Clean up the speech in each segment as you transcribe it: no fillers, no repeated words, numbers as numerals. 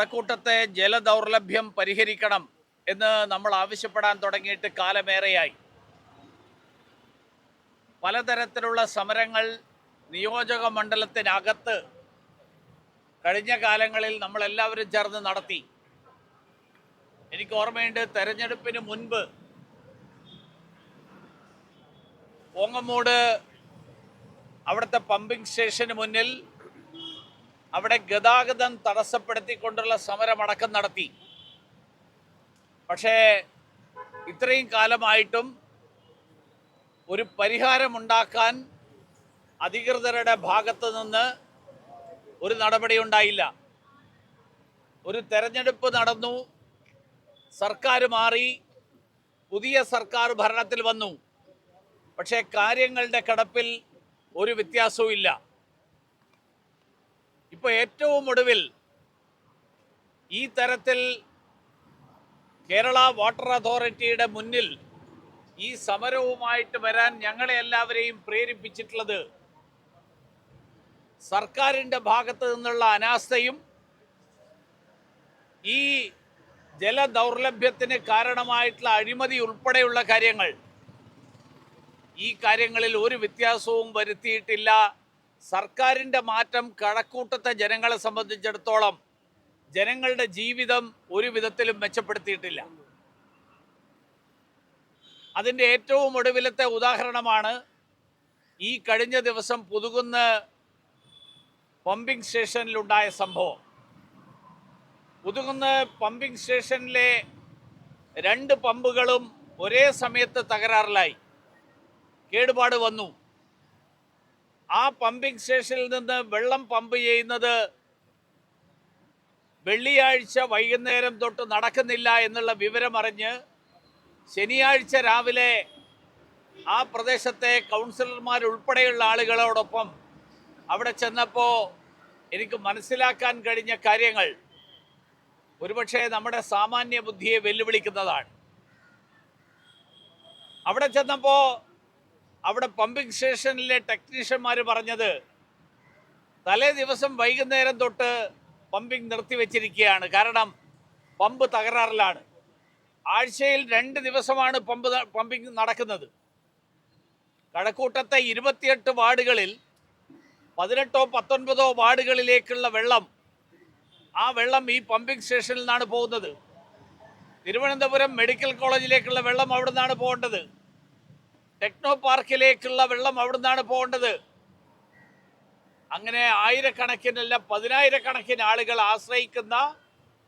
കഴക്കൂട്ടത്തെ ജലദൗർലഭ്യം പരിഹരിക്കണം എന്ന് നമ്മൾ ആവശ്യപ്പെടാൻ തുടങ്ങിയിട്ട് കാലമേറെയായി. പലതരത്തിലുള്ള സമരങ്ങൾ നിയോജക മണ്ഡലത്തിനകത്ത് കഴിഞ്ഞ കാലങ്ങളിൽ നമ്മളെല്ലാവരും ചേർന്ന് നടത്തി. എനിക്ക് ഓർമ്മയുണ്ട്, തെരഞ്ഞെടുപ്പിന് മുൻപ് ഓങ്ങമൂട് അവിടുത്തെ പമ്പിംഗ് സ്റ്റേഷന് മുന്നിൽ അവിടെ ഗതാഗതം തടസ്സപ്പെടുത്തിക്കൊണ്ടുള്ള സമരമടക്കം നടത്തി. പക്ഷേ ഇത്രയും കാലമായിട്ടും ഒരു പരിഹാരമുണ്ടാക്കാൻ അധികൃതരുടെ ഭാഗത്ത് നിന്ന് ഒരു നടപടി ഉണ്ടായില്ല. ഒരു തെരഞ്ഞെടുപ്പ് നടന്നു, സർക്കാർ മാറി, പുതിയ സർക്കാർ ഭരണത്തിൽ വന്നു. പക്ഷേ കാര്യങ്ങളുടെ കിടപ്പിൽ ഒരു വ്യത്യാസവും ഇല്ല. ഇപ്പോൾ ഏറ്റവും ഒടുവിൽ ഈ തരത്തിൽ കേരള വാട്ടർ അതോറിറ്റിയുടെ മുന്നിൽ ഈ സമരവുമായിട്ട് വരാൻ ഞങ്ങളെ എല്ലാവരെയും പ്രേരിപ്പിച്ചിട്ടുള്ളത് സർക്കാരിൻ്റെ ഭാഗത്ത് നിന്നുള്ള അനാസ്ഥയും ഈ ജലദൗർലഭ്യത്തിന് കാരണമായിട്ടുള്ള അഴിമതി ഉൾപ്പെടെയുള്ള കാര്യങ്ങൾ, ഈ കാര്യങ്ങളിൽ ഒരു വ്യത്യാസവും വരുത്തിയിട്ടില്ല. സർക്കാരിൻ്റെ മാറ്റം കഴക്കൂട്ടത്തെ ജനങ്ങളെ സംബന്ധിച്ചിടത്തോളം ജനങ്ങളുടെ ജീവിതം ഒരു വിധത്തിലും മെച്ചപ്പെടുത്തിയിട്ടില്ല. അതിൻ്റെ ഏറ്റവും ഒടുവിലത്തെ ഉദാഹരണമാണ് ഈ കഴിഞ്ഞ ദിവസം പുതുകുന്ന് പമ്പിംഗ് സ്റ്റേഷനിലുണ്ടായ സംഭവം. പുതുകുന്ന് പമ്പിംഗ് സ്റ്റേഷനിലെ 2 പമ്പുകളും ഒരേ സമയത്ത് തകരാറിലായി, കേടുപാട് വന്നു. ആ പമ്പിംഗ് സ്റ്റേഷനിൽ നിന്ന് വെള്ളം പമ്പ് ചെയ്യുന്നത് വെള്ളിയാഴ്ച വൈകുന്നേരം തൊട്ട് നടക്കുന്നില്ല എന്നുള്ള വിവരമറിഞ്ഞ് ശനിയാഴ്ച രാവിലെ ആ പ്രദേശത്തെ കൗൺസിലർമാരുൾപ്പെടെയുള്ള ആളുകളോടൊപ്പം അവിടെ ചെന്നപ്പോൾ എനിക്ക് മനസ്സിലാക്കാൻ കഴിഞ്ഞ കാര്യങ്ങൾ ഒരുപക്ഷെ നമ്മുടെ സാമാന്യ ബുദ്ധിയെ വെല്ലുവിളിക്കുന്നതാണ്. അവിടെ ചെന്നപ്പോൾ അവിടെ പമ്പിംഗ് സ്റ്റേഷനിലെ ടെക്നീഷ്യന്മാർ പറഞ്ഞത് തലേ ദിവസം വൈകുന്നേരം തൊട്ട് പമ്പിംഗ് നിർത്തിവെച്ചിരിക്കുകയാണ്, കാരണം പമ്പ് തകരാറിലാണ്. ആഴ്ചയിൽ 2 ദിവസമാണ് പമ്പിംഗ് നടക്കുന്നത്. കഴക്കൂട്ടത്തെ 28 വാർഡുകളിൽ 18ഓ 19ഓ വാർഡുകളിലേക്കുള്ള വെള്ളം, ആ വെള്ളം ഈ പമ്പിംഗ് സ്റ്റേഷനിൽ നിന്നാണ് പോകുന്നത്. തിരുവനന്തപുരം മെഡിക്കൽ കോളേജിലേക്കുള്ള വെള്ളം അവിടെ നിന്നാണ് പോകേണ്ടത്. ടെക്നോ പാർക്കിലേക്കുള്ള വെള്ളം അവിടെ നിന്നാണ് പോകേണ്ടത്. അങ്ങനെ ആയിരക്കണക്കിനല്ല 10,000-കണക്കിന് ആളുകൾ ആശ്രയിക്കുന്ന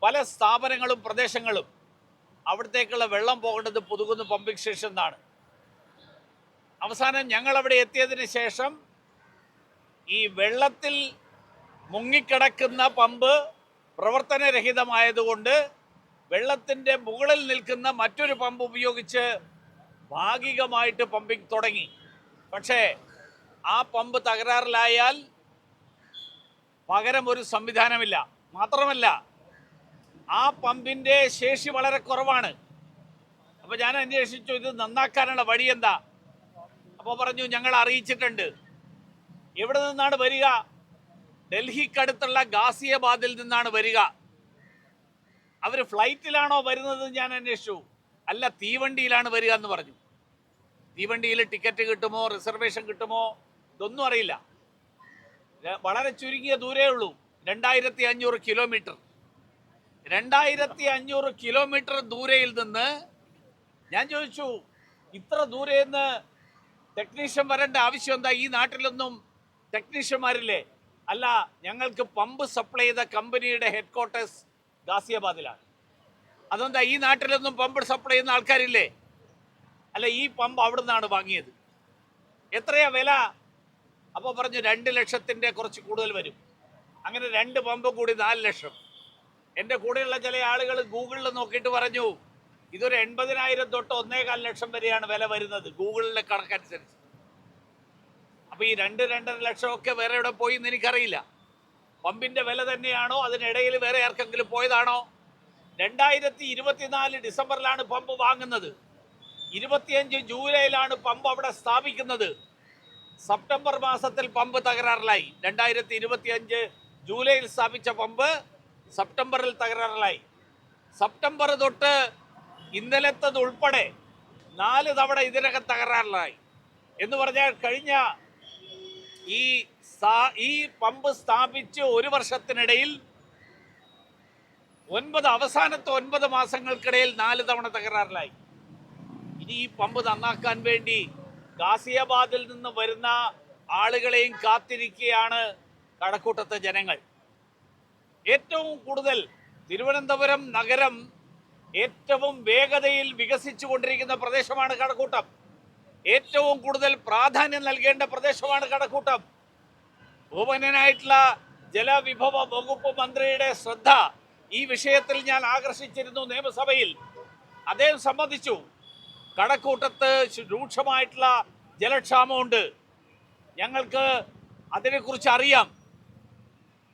പല സ്ഥാപനങ്ങളും പ്രദേശങ്ങളും, അവിടത്തേക്കുള്ള വെള്ളം പോകേണ്ടത് പുതുകുന്ന് പമ്പിംഗ് സ്റ്റേഷൻ എന്നാണ്. അവസാനം ഞങ്ങൾ അവിടെ എത്തിയതിന് ശേഷം ഈ വെള്ളത്തിൽ മുങ്ങിക്കിടക്കുന്ന പമ്പ് പ്രവർത്തനരഹിതമായതുകൊണ്ട് വെള്ളത്തിൻ്റെ മുകളിൽ നിൽക്കുന്ന മറ്റൊരു പമ്പ് ഉപയോഗിച്ച് ഭാഗികമായിട്ട് പമ്പിംഗ് തുടങ്ങി. പക്ഷേ ആ പമ്പ് തകരാറിലായാൽ പകരം ഒരു സംവിധാനമില്ല. മാത്രമല്ല ആ പമ്പിൻ്റെ ശേഷി വളരെ കുറവാണ്. അപ്പോൾ ഞാൻ അന്വേഷിച്ചു, ഇത് നന്നാക്കാനുള്ള വഴി എന്താ? അപ്പോൾ പറഞ്ഞു, ഞങ്ങൾ അറിയിച്ചിട്ടുണ്ട്. എവിടെ നിന്നാണ് വരിക? ഡൽഹിക്കടുത്തുള്ള ഗാസിയാബാദിൽ നിന്നാണ് വരിക. അവർ ഫ്ലൈറ്റിലാണോ വരുന്നത്? ഞാൻ അന്വേഷിച്ചു. അല്ല, തീവണ്ടിയിലാണ് വരിക എന്ന് പറഞ്ഞു. തീവണ്ടിയിൽ ടിക്കറ്റ് കിട്ടുമോ, റിസർവേഷൻ കിട്ടുമോ, ഇതൊന്നും അറിയില്ല. വളരെ ചുരുങ്ങിയ ദൂരേ ഉള്ളൂ, 2500 കിലോമീറ്റർ. 2500 കിലോമീറ്റർ ദൂരയിൽ നിന്ന് ഞാൻ ചോദിച്ചു, ഇത്ര ദൂരെ നിന്ന് ടെക്നീഷ്യൻ വരേണ്ട ആവശ്യം എന്താ? ഈ നാട്ടിലൊന്നും ടെക്നീഷ്യന്മാരില്ലേ? അല്ല, ഞങ്ങൾക്ക് പമ്പ് സപ്ലൈ ചെയ്ത കമ്പനിയുടെ ഹെഡ് ക്വാർട്ടേഴ്സ് ഗാസിയാബാദിലാണ്. അതെന്താ, ഈ നാട്ടിലൊന്നും പമ്പ് സപ്ലൈ ചെയ്യുന്ന ആൾക്കാരില്ലേ? അല്ല, ഈ പമ്പ് അവിടെ നിന്നാണ് വാങ്ങിയത്. എത്രയാ വില? അപ്പോൾ പറഞ്ഞു 2 ലക്ഷത്തിൻ്റെ കുറച്ച് കൂടുതൽ വരും. അങ്ങനെ 2 പമ്പ് കൂടി 4 ലക്ഷം. എൻ്റെ കൂടെയുള്ള ചില ആളുകൾ ഗൂഗിളിൽ നോക്കിയിട്ട് പറഞ്ഞു, ഇതൊരു 80,000 തൊട്ട് 1.25 ലക്ഷം വരെയാണ് വില വരുന്നത് ഗൂഗിളിലെ കണക്കനുസരിച്ച്. അപ്പോൾ ഈ 2-2.5 ലക്ഷമൊക്കെ വേറെ എവിടെ പോയി എന്ന് എനിക്കറിയില്ല. പമ്പിൻ്റെ വില തന്നെയാണോ, അതിനിടയിൽ വേറെ ആർക്കെങ്കിലും പോയതാണോ? 2024 ഡിസംബറിലാണ് പമ്പ് വാങ്ങുന്നത്. 25 ജൂലൈയിലാണ് പമ്പ് അവിടെ സ്ഥാപിക്കുന്നത്. സെപ്റ്റംബർ മാസത്തിൽ പമ്പ് തകരാറിലായി. 2025 ജൂലൈയിൽ സ്ഥാപിച്ച പമ്പ് സെപ്റ്റംബറിൽ തകരാറിലായി. സെപ്റ്റംബർ തൊട്ട് ഇന്നലത്തത് ഉൾപ്പെടെ 4 തവണ ഇതിനകം തകരാറിലായി. എന്ന് പറഞ്ഞാൽ കഴിഞ്ഞ ഈ പമ്പ് സ്ഥാപിച്ച് 1 വർഷത്തിനിടയിൽ അവസാനത്തെ 9 മാസങ്ങൾക്കിടയിൽ 4 തവണ തകരാറിലായി. ഇനി ഈ പമ്പ് നന്നാക്കാൻ വേണ്ടി ഗാസിയാബാദിൽ നിന്ന് വരുന്ന ആളുകളെയും കാത്തിരിക്കുകയാണ് കഴക്കൂട്ടത്തെ ജനങ്ങൾ. ഏറ്റവും കൂടുതൽ തിരുവനന്തപുരം നഗരം ഏറ്റവും വേഗതയിൽ വികസിച്ചു കൊണ്ടിരിക്കുന്ന പ്രദേശമാണ് കഴക്കൂട്ടം. ഏറ്റവും കൂടുതൽ പ്രാധാന്യം നൽകേണ്ട പ്രദേശമാണ് കഴക്കൂട്ടം. ബഹുമാന്യനായിട്ടുള്ള ജലവിഭവ വകുപ്പ് മന്ത്രിയുടെ ശ്രദ്ധ ഈ വിഷയത്തിൽ ഞാൻ ആകർഷിച്ചിരുന്നു നിയമസഭയിൽ. അദ്ദേഹം സമ്മതിച്ചു, കഴക്കൂട്ടത്ത് രൂക്ഷമായിട്ടുള്ള ജലക്ഷാമമുണ്ട്, ഞങ്ങൾക്ക് അതിനെക്കുറിച്ച് അറിയാം.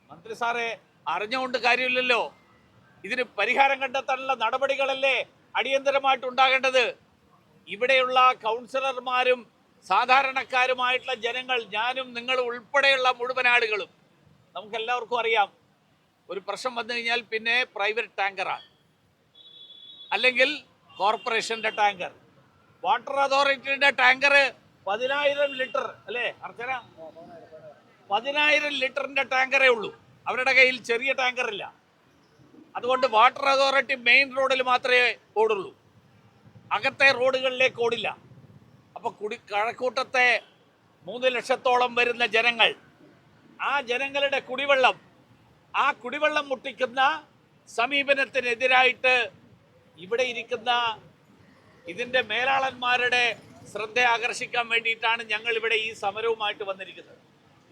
മന്ത്രി സാറേ, അറിഞ്ഞുകൊണ്ട് കാര്യമില്ലല്ലോ. ഇതിന് പരിഹാരം കണ്ടെത്താനുള്ള നടപടികളല്ലേ അടിയന്തരമായിട്ട് ഉണ്ടാകേണ്ടത്. ഇവിടെയുള്ള കൗൺസിലർമാരും സാധാരണക്കാരുമായിട്ടുള്ള ജനങ്ങൾ, ഞാനും നിങ്ങൾ ഉൾപ്പെടെയുള്ള മുഴുവൻ ആളുകളും, നമുക്കെല്ലാവർക്കും അറിയാം, ഒരു പ്രശ്നം വന്നു കഴിഞ്ഞാൽ പിന്നെ പ്രൈവറ്റ് ടാങ്കറാണ്, അല്ലെങ്കിൽ കോർപ്പറേഷന്റെ ടാങ്കർ. വാട്ടർ അതോറിറ്റിയുടെ ടാങ്കർ 10,000 ലിറ്റർ അല്ലേ അർച്ചന? 10,000 ലിറ്ററിന്റെ ടാങ്കറേ ഉള്ളൂ. അവരുടെ കയ്യിൽ ചെറിയ ടാങ്കർ ഇല്ല. അതുകൊണ്ട് വാട്ടർ അതോറിറ്റി മെയിൻ റോഡിൽ മാത്രമേ ഓടുള്ളൂ, അകത്തെ റോഡുകളിലേക്ക് ഓടില്ല. അപ്പൊ കഴക്കൂട്ടത്തെ 3 ലക്ഷത്തോളം വരുന്ന ജനങ്ങൾ, ആ ജനങ്ങളുടെ കുടിവെള്ളം മുട്ടിക്കുന്ന സമീപനത്തിനെതിരായിട്ട് ഇവിടെ ഇരിക്കുന്ന ഇതിന്റെ മേലാളന്മാരുടെ ശ്രദ്ധ ആകർഷിക്കാൻ വേണ്ടിയിട്ടാണ് ഞങ്ങൾ ഇവിടെ ഈ സമരവുമായിട്ട് വന്നിരിക്കുന്നത്.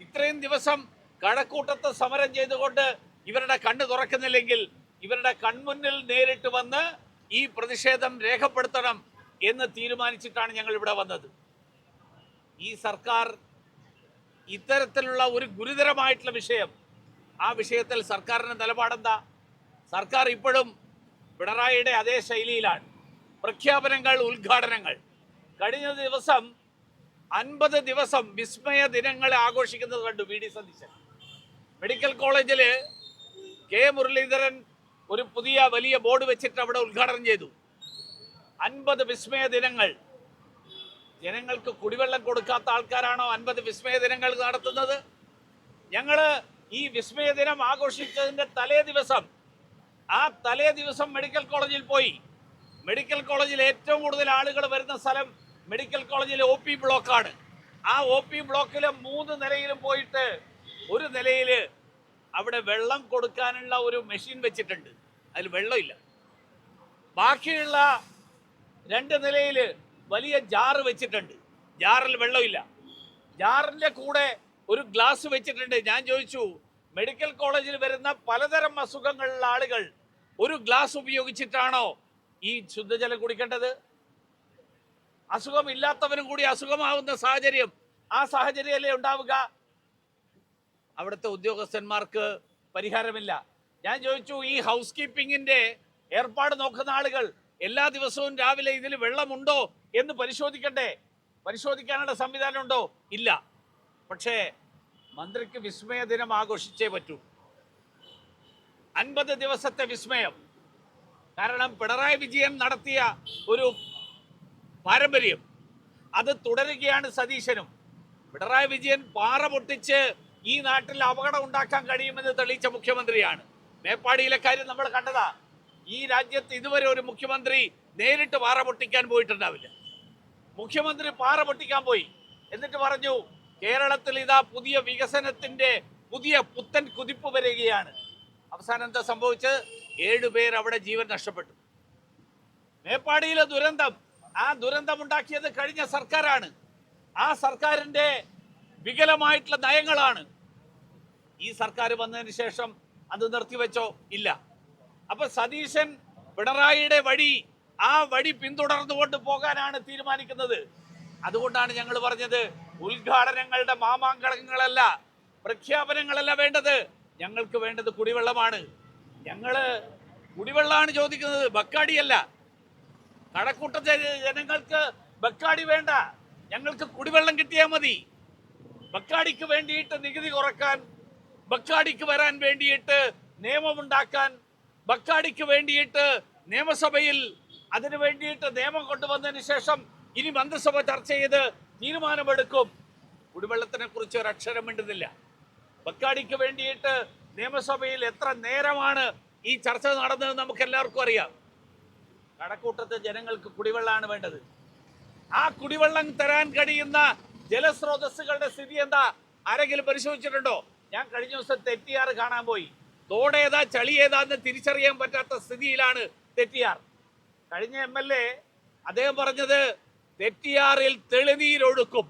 ഇത്രയും ദിവസം കഴക്കൂട്ടത്ത് സമരം ചെയ്തുകൊണ്ട് ഇവരുടെ കണ്ണ് തുറക്കുന്നില്ലെങ്കിൽ ഇവരുടെ കൺമുന്നിൽ നേരിട്ട് വന്ന് ഈ പ്രതിഷേധം രേഖപ്പെടുത്തണം എന്ന് തീരുമാനിച്ചിട്ടാണ് ഞങ്ങൾ ഇവിടെ വന്നത്. ഈ സർക്കാർ ഇത്തരത്തിലുള്ള ഒരു ഗുരുതരമായിട്ടുള്ള വിഷയം, ആ വിഷയത്തിൽ സർക്കാരിന്റെ നിലപാടെന്താ? സർക്കാർ ഇപ്പോഴും പിണറായിയുടെ അതേ ശൈലിയിലാണ്. പ്രഖ്യാപനങ്ങൾ, ഉദ്ഘാടനങ്ങൾ. കഴിഞ്ഞ ദിവസം 50 ദിവസം വിസ്മയ ദിനങ്ങൾ ആഘോഷിക്കുന്നത് കണ്ടു വി.ഡി. സതീശൻ. മെഡിക്കൽ കോളേജിൽ കെ മുരളീധരൻ ഒരു പുതിയ വലിയ ബോർഡ് വെച്ചിട്ട് അവിടെ ഉദ്ഘാടനം ചെയ്തു. 50 വിസ്മയ ദിനങ്ങൾ. ജനങ്ങൾക്ക് കുടിവെള്ളം കൊടുക്കാത്ത ആൾക്കാരാണോ 50 വിസ്മയ ദിനങ്ങൾ നടത്തുന്നത്? ഞങ്ങള് ഈ വിസ്മയ ദിനം ആഘോഷിച്ചതിന്റെ തലേ ദിവസം മെഡിക്കൽ കോളേജിൽ പോയി. മെഡിക്കൽ കോളേജിൽ ഏറ്റവും കൂടുതൽ ആളുകൾ വരുന്ന സ്ഥലം മെഡിക്കൽ കോളേജിലെ OP ബ്ലോക്കാണ്. ആ OP ബ്ലോക്കിലെ 3 നിലയിലും പോയിട്ട് ഒരു നിലയിൽ അവിടെ വെള്ളം കൊടുക്കാനുള്ള ഒരു മെഷീൻ വെച്ചിട്ടുണ്ട്, അതിൽ വെള്ളമില്ല. ബാക്കിയുള്ള 2 നിലയിൽ വലിയ ജാറ് വെച്ചിട്ടുണ്ട്, ജാറിൽ വെള്ളമില്ല. ജാറിന്റെ കൂടെ ഒരു ഗ്ലാസ് വെച്ചിട്ടുണ്ട്. ഞാൻ ചോദിച്ചു, മെഡിക്കൽ കോളേജിൽ വരുന്ന പലതരം അസുഖങ്ങളുള്ള ആളുകൾ ഒരു ഗ്ലാസ് ഉപയോഗിച്ചിട്ടാണോ ഈ ശുദ്ധജലം കുടിക്കേണ്ടത്? അസുഖമില്ലാത്തവനും കൂടി അസുഖമാവുന്ന സാഹചര്യം, ആ സാഹചര്യമല്ലേ ഉണ്ടാവുക? അവിടുത്തെ ഉദ്യോഗസ്ഥന്മാർക്ക് പരിഹാരമില്ല. ഞാൻ ചോദിച്ചു, ഈ ഹൗസ് കീപ്പിങ്ങിന്റെ ഏർപ്പാട് നോക്കുന്ന ആളുകൾ എല്ലാ ദിവസവും രാവിലെ ഇതിൽ വെള്ളമുണ്ടോ എന്ന് പരിശോധിക്കണ്ടേ? പരിശോധിക്കാനുള്ള സംവിധാനം ഉണ്ടോ? ഇല്ല. പക്ഷേ മന്ത്രിക്ക് വിസ്മയ ദിനം ആഘോഷിച്ചേ പറ്റൂ. 50 ദിവസത്തെ വിസ്മയം. കാരണം പിണറായി വിജയൻ നടത്തിയ ഒരു പാരമ്പര്യം, അത് തുടരുകയാണ് സതീശനും. പിണറായി വിജയൻ പാറ പൊട്ടിച്ച് ഈ നാട്ടിൽ അപകടം ഉണ്ടാക്കാൻ കഴിയുമെന്ന് തെളിയിച്ച മുഖ്യമന്ത്രിയാണ്. മേപ്പാടിയിലെ കാര്യം നമ്മൾ കണ്ടതാ. ഈ രാജ്യത്ത് ഇതുവരെ ഒരു മുഖ്യമന്ത്രി നേരിട്ട് പാറ പൊട്ടിക്കാൻ പോയിട്ടുണ്ടാവില്ല. മുഖ്യമന്ത്രി പാറ പൊട്ടിക്കാൻ പോയി, എന്നിട്ട് പറഞ്ഞു കേരളത്തിൽ ഇതാ പുതിയ വികസനത്തിന്റെ പുത്തൻ കുതിപ്പ് വരികയാണ്. അവസാനം എന്താ സംഭവിച്ചത്? 7 പേർ അവിടെ ജീവൻ നഷ്ടപ്പെട്ടു. മേപ്പാടിയിലെ ദുരന്തം, ആ ദുരന്തം ഉണ്ടാക്കിയത് കഴിഞ്ഞ സർക്കാരാണ്. ആ സർക്കാരിന്റെ വികലമായിട്ടുള്ള നയങ്ങളാണ്. ഈ സർക്കാർ വന്നതിന് ശേഷം അത് നിർത്തിവെച്ചോ? ഇല്ല. അപ്പൊ സതീശൻ പിണറായിയുടെ ആ വഴി പിന്തുടർന്നുകൊണ്ട് പോകാനാണ് തീരുമാനിക്കുന്നത്. അതുകൊണ്ടാണ് ഞങ്ങൾ പറഞ്ഞത്, ഉദ്ഘാടനങ്ങളുടെ മാമാങ്കങ്ങളല്ല, പ്രഖ്യാപനങ്ങളല്ല വേണ്ടത്. ഞങ്ങൾക്ക് വേണ്ടത് കുടിവെള്ളമാണ്. ഞങ്ങള് കുടിവെള്ളമാണ് ചോദിക്കുന്നത്, ബക്കാടിയല്ല. കഴക്കൂട്ടത്തെ ജനങ്ങൾക്ക് ബക്കാടി വേണ്ട, ഞങ്ങൾക്ക് കുടിവെള്ളം കിട്ടിയാൽ മതി. ബക്കാടിക്ക് വേണ്ടിയിട്ട് നികുതി കുറക്കാൻ, ബക്കാടിക്ക് വരാൻ വേണ്ടിയിട്ട് നിയമമുണ്ടാക്കാൻ ബക്കാടിക്ക് വേണ്ടിയിട്ട് നിയമസഭയിൽ അതിനു വേണ്ടിയിട്ട് നിയമം കൊണ്ടുവന്നതിന് ശേഷം ഇനി മന്ത്രിസഭ ചർച്ച ചെയ്ത് തീരുമാനമെടുക്കും. കുടിവെള്ളത്തിനെ കുറിച്ച് ഒരു അക്ഷരം മിണ്ടുന്നില്ല. ബക്കാടിക്ക് വേണ്ടിയിട്ട് നിയമസഭയിൽ എത്ര നേരമാണ് ഈ ചർച്ച നടന്നതെന്ന് നമുക്ക് എല്ലാവർക്കും അറിയാം. കടക്കൂട്ടത്തെ ജനങ്ങൾക്ക് കുടിവെള്ളമാണ് വേണ്ടത്. ആ കുടിവെള്ളം തരാൻ കഴിയുന്ന ജലസ്രോതസ്സുകളുടെ സ്ഥിതി എന്താ ആരെങ്കിലും പരിശോധിച്ചിട്ടുണ്ടോ? ഞാൻ കഴിഞ്ഞ ദിവസം തെറ്റിയാർ കാണാൻ പോയി. തോടേതാ ചളി ഏതാന്ന് തിരിച്ചറിയാൻ പറ്റാത്ത സ്ഥിതിയിലാണ് തെറ്റിയാർ. കഴിഞ്ഞ MLA അദ്ദേഹം പറഞ്ഞത് തെറ്റിയാറിൽ തെളിനീരൊഴുക്കും,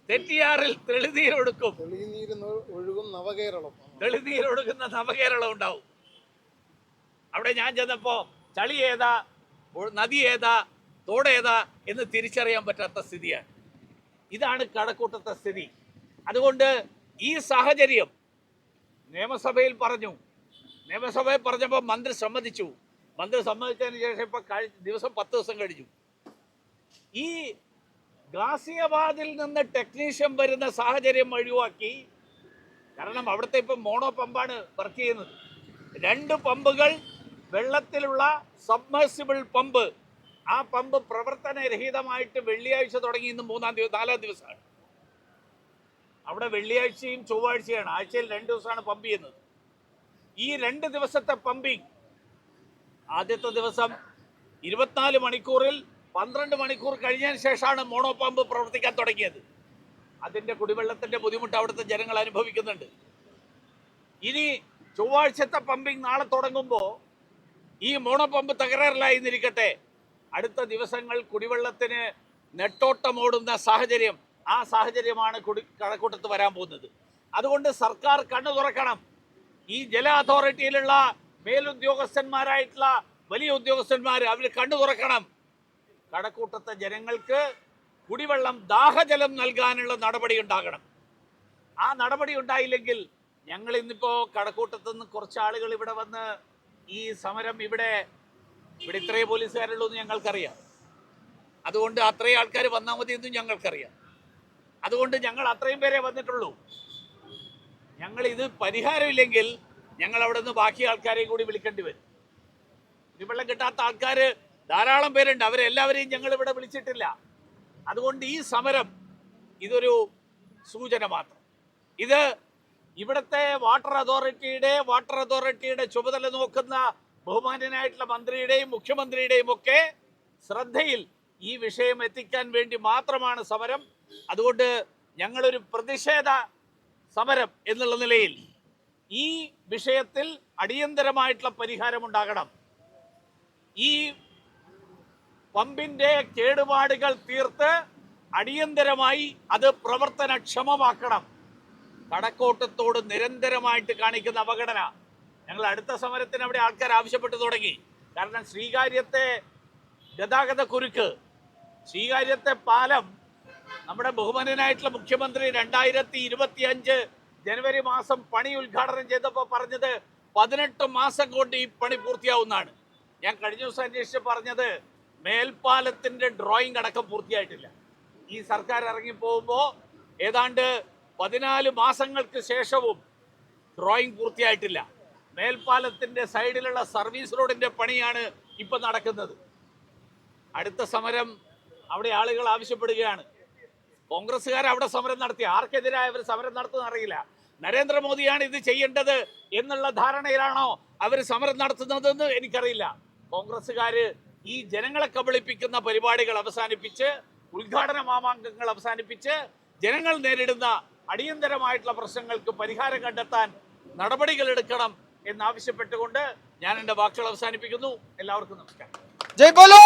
തെറ്റിയാറിൽ തെളിനീരൊഴുക്കും, തെളിനീരൊഴുകുന്ന നവകേരളം ഉണ്ടാവും. അവിടെ ഞാൻ ചെന്നപ്പോ ചളി ഏതാ നദി ഏതാ തോടേതാ എന്ന് തിരിച്ചറിയാൻ പറ്റാത്ത സ്ഥിതിയാണ്. ഇതാണ് കഴക്കൂട്ടത്തെ സ്ഥിതി. അതുകൊണ്ട് ഈ സാഹചര്യം നിയമസഭയിൽ പറഞ്ഞപ്പോൾ മന്ത്രി സമ്മതിച്ചു. മന്ത്രി സമ്മതിച്ചതിന് ശേഷം ഇപ്പൊ ദിവസം 10 ദിവസം കഴിഞ്ഞു. ഈ ഗാസിയാബാദിൽ നിന്ന് ടെക്നീഷ്യൻ വരുന്ന സാഹചര്യം ഒഴിവാക്കി. കാരണം അവിടുത്തെ ഇപ്പം മോണോ പമ്പാണ് വർക്ക് ചെയ്യുന്നത്. 2 പമ്പുകൾ വെള്ളത്തിലുള്ള സബ്മേഴ്സിബിൾ പമ്പ്. ആ പമ്പ് പ്രവർത്തനരഹിതമായിട്ട് വെള്ളിയാഴ്ച തുടങ്ങി, ഇന്ന് 4-ാം ദിവസമാണ്. അവിടെ വെള്ളിയാഴ്ചയും ചൊവ്വാഴ്ചയാണ്, ആഴ്ചയിൽ 2 ദിവസമാണ് പമ്പ് ചെയ്യുന്നത്. ഈ 2 ദിവസത്തെ പമ്പിങ്, ആദ്യത്തെ ദിവസം 24 മണിക്കൂറിൽ 12 മണിക്കൂർ കഴിഞ്ഞതിന് ശേഷമാണ് മോണോ പമ്പ് പ്രവർത്തിക്കാൻ തുടങ്ങിയത്. അതിൻ്റെ കുടിവെള്ളത്തിൻ്റെ ബുദ്ധിമുട്ട് അവിടുത്തെ ജനങ്ങൾ അനുഭവിക്കുന്നുണ്ട്. ഇനി ചൊവ്വാഴ്ചത്തെ പമ്പിങ് നാളെ തുടങ്ങുമ്പോൾ ഈ മോണോ പമ്പ് തകരാറിലായിരിക്കട്ടെ, അടുത്ത ദിവസങ്ങൾ കുടിവെള്ളത്തിന് നെട്ടോട്ടമോടുന്ന സാഹചര്യം, ആ സാഹചര്യമാണ് കഴക്കൂട്ടത്ത് വരാൻ പോകുന്നത്. അതുകൊണ്ട് സർക്കാർ കണ്ണു തുറക്കണം. ഈ ജല അതോറിറ്റിയിലുള്ള മേലുദ്യോഗസ്ഥന്മാരായിട്ടുള്ള വലിയ ഉദ്യോഗസ്ഥന്മാർ അവർ കണ്ണു തുറക്കണം. കഴക്കൂട്ടത്തെ ജനങ്ങൾക്ക് കുടിവെള്ളം, ദാഹജലം നൽകാനുള്ള നടപടി ഉണ്ടാകണം. ആ നടപടി ഉണ്ടായില്ലെങ്കിൽ ഞങ്ങൾ ഇന്നിപ്പോൾ കഴക്കൂട്ടത്ത് നിന്ന് കുറച്ച് ആളുകൾ ഇവിടെ വന്ന് ഈ സമരം ഇവിടെ ഇത്രയും പോലീസുകാരുള്ളൂ എന്ന് ഞങ്ങൾക്കറിയാം. അതുകൊണ്ട് അത്രയും ആൾക്കാർ വന്നാൽ മതി എന്നും ഞങ്ങൾക്കറിയാം. അതുകൊണ്ട് ഞങ്ങൾ അത്രയും പേരെ വന്നിട്ടുള്ളൂ. ഞങ്ങൾ ഇത് പരിഹാരമില്ലെങ്കിൽ ഞങ്ങൾ അവിടെ നിന്ന് ബാക്കി ആൾക്കാരെയും കൂടി വിളിക്കേണ്ടി വരും. കുടിവെള്ളം കിട്ടാത്ത ആൾക്കാർ ധാരാളം പേരുണ്ട്. അവരെല്ലാവരെയും ഞങ്ങൾ ഇവിടെ വിളിച്ചിട്ടില്ല. അതുകൊണ്ട് ഈ സമരം ഇതൊരു സൂചന മാത്രം. ഇത് ഇവിടുത്തെ വാട്ടർ അതോറിറ്റിയുടെ ചുമതല നോക്കുന്ന ബഹുമാന്യനായിട്ടുള്ള മന്ത്രിയുടെയും മുഖ്യമന്ത്രിയുടെയും ഒക്കെ ശ്രദ്ധയിൽ ഈ വിഷയം എത്തിക്കാൻ വേണ്ടി മാത്രമാണ് സമരം. അതുകൊണ്ട് ഞങ്ങളൊരു പ്രതിഷേധ സമരം എന്നുള്ള നിലയിൽ ഈ വിഷയത്തിൽ അടിയന്തരമായിട്ടുള്ള പരിഹാരമുണ്ടാകണം. ഈ പമ്പിന്റെ കേടുപാടുകൾ തീർത്ത് അടിയന്തരമായി അത് പ്രവർത്തനക്ഷമമാക്കണം. കടക്കോട്ടത്തോട് നിരന്തരമായിട്ട് കാണിക്കുന്ന അവഗണന, ഞങ്ങൾ അടുത്ത സമരത്തിന് അവിടെ ആൾക്കാർ ആവശ്യപ്പെട്ടു തുടങ്ങി. കാരണം ശ്രീകാര്യത്തെ ഗതാഗത കുരുക്ക്, ശ്രീകാര്യത്തെ പാലം നമ്മുടെ ബഹുമാന്യനായിട്ടുള്ള മുഖ്യമന്ത്രി 2025 ജനുവരി മാസം പണി ഉദ്ഘാടനം ചെയ്തപ്പോൾ പറഞ്ഞത് 18 മാസം കൊണ്ട് ഈ പണി പൂർത്തിയാവുന്നതാണ്. ഞാൻ കഴിഞ്ഞ ദിവസം അന്വേഷിച്ച് പറഞ്ഞത് മേൽപ്പാലത്തിന്റെ ഡ്രോയിങ് അടക്കം പൂർത്തിയായിട്ടില്ല. ഈ സർക്കാർ ഇറങ്ങിപ്പോകുമ്പോൾ ഏതാണ്ട് 14 മാസങ്ങൾക്ക് ശേഷവും ഡ്രോയിങ് പൂർത്തിയായിട്ടില്ല. മേൽപ്പാലത്തിന്റെ സൈഡിലുള്ള സർവീസ് റോഡിന്റെ പണിയാണ് ഇപ്പൊ നടക്കുന്നത്. അടുത്ത സമരം അവിടെ ആളുകൾ ആവശ്യപ്പെടുകയാണ്. കോൺഗ്രസ്സുകാർ അവിടെ സമരം നടത്തി, ആർക്കെതിരായ അവർ സമരം നടത്തുന്ന അറിയില്ല. നരേന്ദ്രമോദിയാണ് ഇത് ചെയ്യേണ്ടത് എന്നുള്ള ധാരണയിലാണോ അവർ സമരം നടത്തുന്നതെന്ന് എനിക്കറിയില്ല. കോൺഗ്രസ്സുകാര് ഈ ജനങ്ങളെ കബളിപ്പിക്കുന്ന പരിപാടികൾ അവസാനിപ്പിച്ച്, ഉദ്ഘാടന മാമാങ്കങ്ങൾ അവസാനിപ്പിച്ച്, ജനങ്ങൾ നേരിടുന്ന അടിയന്തരമായിട്ടുള്ള പ്രശ്നങ്ങൾക്ക് പരിഹാരം കണ്ടെത്താൻ നടപടികൾ എടുക്കണം എന്നാവശ്യപ്പെട്ടുകൊണ്ട് ഞാൻ എൻ്റെ വാക്കുകൾ അവസാനിപ്പിക്കുന്നു. എല്ലാവർക്കും നമസ്കാരം. ജയ് ബോലോ.